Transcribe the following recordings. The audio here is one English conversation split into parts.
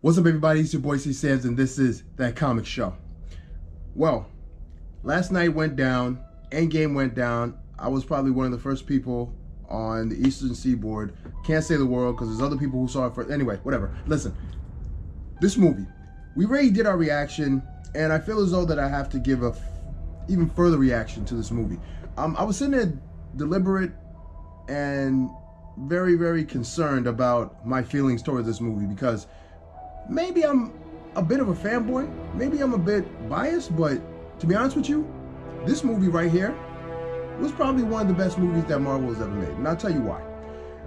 What's up, everybody? It's your boy C Sam's, and this is That Comic Show. Well, last night went down. Endgame went down. I was probably one of the first people on the Eastern Seaboard. Can't say the world because there's other people who saw it first. Anyway, whatever. Listen, this movie, we already did our reaction, and I feel as though that I have to give a even further reaction to this movie. I was sitting there deliberate and very, very concerned about my feelings towards this movie because maybe I'm a bit of a fanboy, maybe I'm a bit biased, but to be honest with you, this movie right here was probably one of the best movies that Marvel has ever made, and I'll tell you why.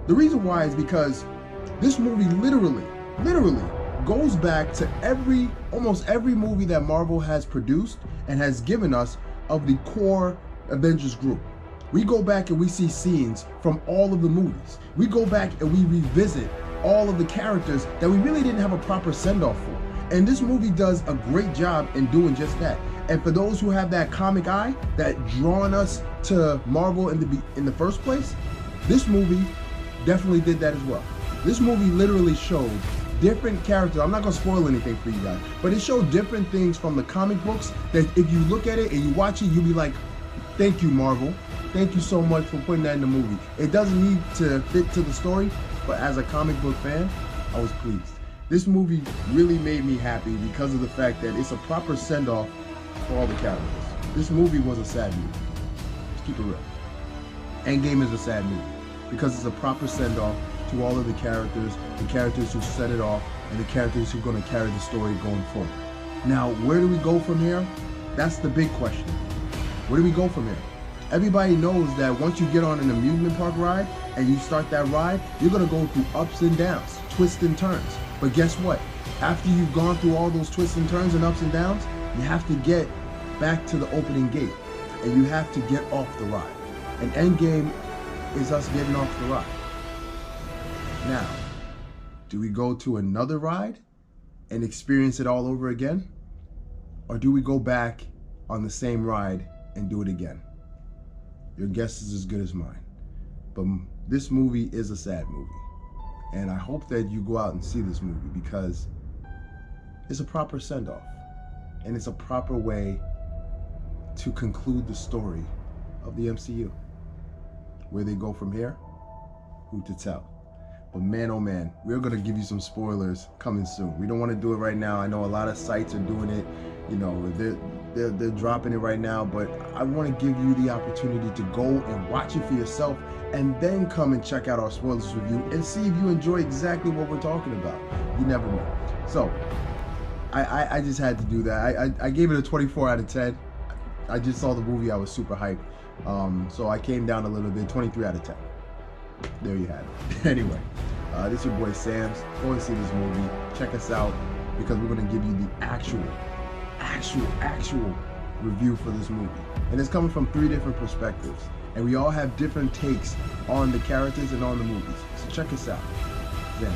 The reason why is because this movie literally goes back to almost every movie that Marvel has produced and has given us of the core Avengers group. We go back and we see scenes from all of the movies. We go back and we revisit all of the characters that we really didn't have a proper send-off for. And this movie does a great job in doing just that. And for those who have that comic eye that drawn us to Marvel in the first place, this movie definitely did that as well. This movie literally showed different characters. I'm not gonna spoil anything for you guys, but it showed different things from the comic books that if you look at it and you watch it, you'll be like, thank you, Marvel. Thank you so much for putting that in the movie. It doesn't need to fit to the story, but as a comic book fan, I was pleased. This movie really made me happy because of the fact that it's a proper send-off for all the characters. This movie was a sad movie. Let's keep it real. Endgame is a sad movie because it's a proper send-off to all of the characters who set it off, and the characters who are going to carry the story going forward. Now, where do we go from here? That's the big question. Where do we go from here? Everybody knows that once you get on an amusement park ride and you start that ride, you're gonna go through ups and downs, twists and turns. But guess what? After you've gone through all those twists and turns and ups and downs, you have to get back to the opening gate and you have to get off the ride. And Endgame is us getting off the ride. Now, do we go to another ride and experience it all over again? Or do we go back on the same ride and do it again? Your guess is as good as mine. But this movie is a sad movie. And I hope that you go out and see this movie because it's a proper send-off. And it's a proper way to conclude the story of the MCU. Where they go from here, who to tell? But man, oh man, we're gonna give you some spoilers coming soon. We don't wanna do it right now. I know a lot of sites are doing it. You know, they're dropping it right now, but I want to give you the opportunity to go and watch it for yourself and then come and check out our spoilers review and see if you enjoy exactly what we're talking about. You never know. So I just had to do that. I gave it a 24 out of 10. I just saw the movie. I was super hyped. So I came down a little bit, 23 out of 10. There you have it. Anyway, this is your boy Sam's. Go and see this movie. Check us out because we're going to give you the actual review for this movie. And it's coming from 3 different perspectives. And we all have different takes on the characters and on the movies. So check us out. Then.